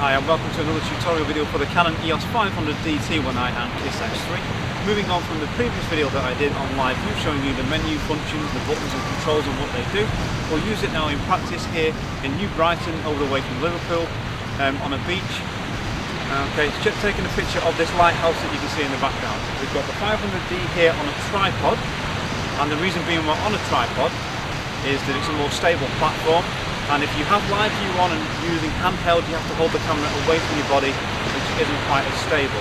Hi and welcome to another tutorial video for the Canon EOS 500D T1i and KissX3. Moving on from the previous video that I did on live view showing you the menu functions, the buttons and controls and what they do. We'll use it now in practice here in New Brighton over the way from Liverpool on a beach. Okay, it's just taking a picture of this lighthouse that you can see in the background. We've got the 500D here on a tripod, and the reason being we're on a tripod is that it's a more stable platform. And if you have live view on and using handheld, you have to hold the camera away from your body, which isn't quite as stable.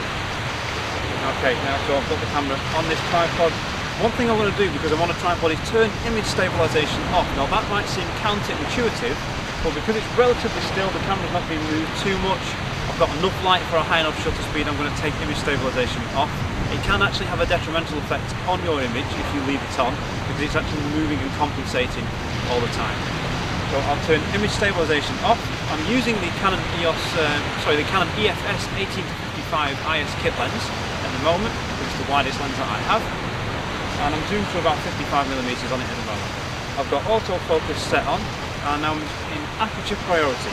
Okay, now so I've got the camera on this tripod. One thing I want to do, because I'm on a tripod, is turn image stabilization off. Now that might seem counterintuitive, but because it's relatively still, the camera's not being moved too much, I've got enough light for a high enough shutter speed, I'm going to take image stabilization off. It can actually have a detrimental effect on your image if you leave it on, because it's actually moving and compensating all the time. So I'll turn image stabilization off. I'm using the Canon Canon EFS 18-55 IS kit lens at the moment, which is the widest lens that I have, and I'm zoomed to about 55mm on it at the moment. I've got autofocus set on, and I'm in aperture priority.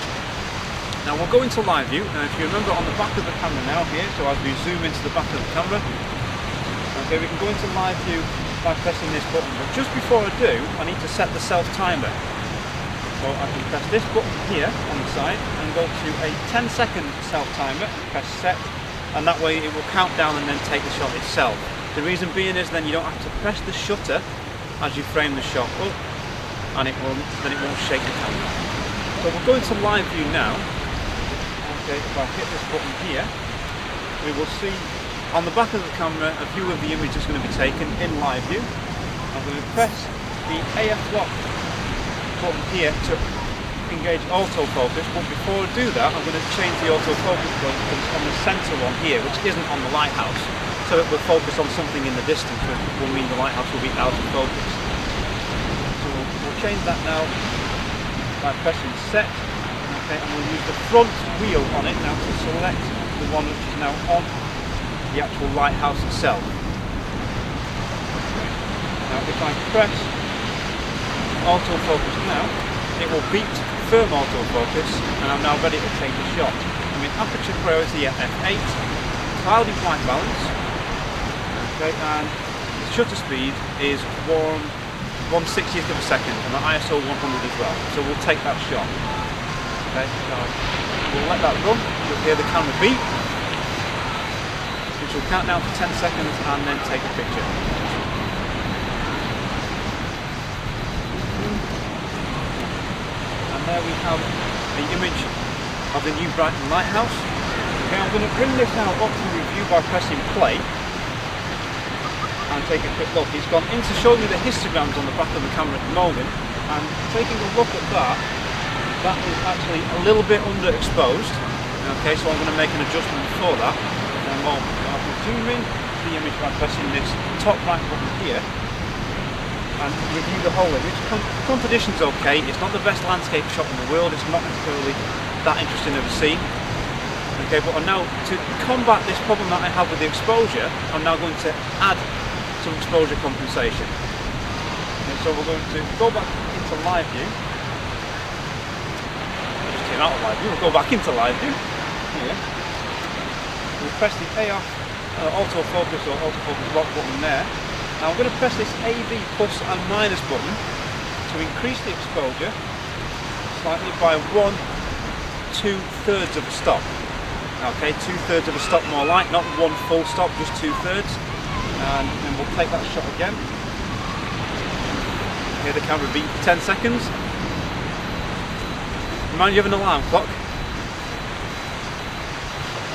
Now we'll go into live view, and if you remember on the back of the camera now here, so as we zoom into the back of the camera, okay, we can go into live view by pressing this button, but just before I do, I need to set the self timer. So I can press this button here on the side and go to a 10-second self timer and press set, and that way it will count down and then take the shot itself. The reason being is then you don't have to press the shutter as you frame the shot up, and it won't shake the camera. So we'll go into live view now. Okay, if I hit this button here, we will see on the back of the camera a view of the image that's going to be taken in live view. I'm going to press the AF lock button here to engage autofocus, but before I do that I'm going to change the autofocus point on the centre one here, which isn't on the lighthouse, so it will focus on something in the distance, which will mean the lighthouse will be out of focus. So we'll change that now by pressing set, okay, and we'll use the front wheel on it now to select the one which is now on the actual lighthouse itself. Okay. Now if I press autofocus now, it will beep to confirm autofocus, and I'm now ready to take the shot. I'm in aperture priority at f8, cloudy white balance, okay, and the shutter speed is 1/60th of a second, and the ISO 100 as well, so we'll take that shot. Okay, so we'll let that run, you'll hear the camera beep, which will count down for 10 seconds and then take a picture. There we have the image of the New Brighton Lighthouse. Okay, I'm going to bring this now up to review by pressing play and take a quick look. It's gone into showing me the histograms on the back of the camera at the moment, and taking a look at that, that is actually a little bit underexposed. Okay, so I'm going to make an adjustment for that in a moment. I can zoom in the image by pressing this top right button here and review the whole image. Composition's okay, it's not the best landscape shot in the world, it's not necessarily that interesting of a scene. Okay, but I'm now, to combat this problem that I have with the exposure, I'm now going to add some exposure compensation. Okay, so we're going to go back into live view. I just came out of live view, we'll go back into live view. Here. We'll press the autofocus or autofocus lock button there. Now I'm going to press this AB plus and minus button to increase the exposure slightly by 1/2 of a stop. Okay, 2/3 of a stop more like, not one full stop, just 2/3. And then we'll take that shot again. Hear the camera beep for 10 seconds. Remind you of an alarm clock.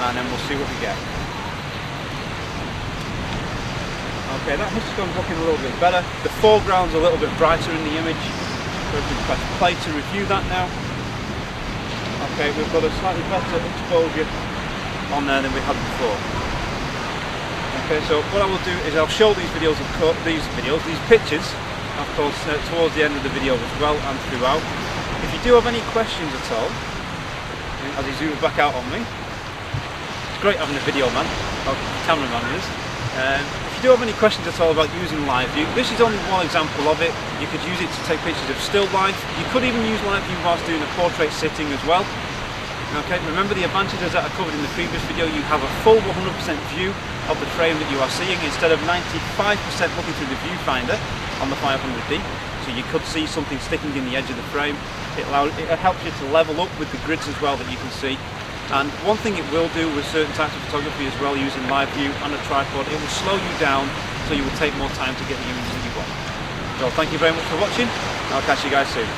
And then we'll see what we get. Okay, that histogram's looking a little bit better. The foreground's a little bit brighter in the image. So we can press play to review that now. Okay, we've got a slightly better exposure on there than we had before. Okay, so what I will do is I'll show these pictures, of course, towards the end of the video as well and throughout. If you do have any questions at all, as he zooms back out on me, it's great having a video man, or cameraman is. If you do have any questions at all about using live view, this is only one example of it. You could use it to take pictures of still life. You could even use live view whilst doing a portrait sitting as well. Okay, remember the advantages that I covered in the previous video. You have a full 100% view of the frame that you are seeing instead of 95% looking through the viewfinder on the 500D. So you could see something sticking in the edge of the frame. It helps you to level up with the grids as well that you can see. And one thing it will do with certain types of photography as well, using live view and a tripod, it will slow you down so you will take more time to get the images that you want. So thank you very much for watching. I'll catch you guys soon.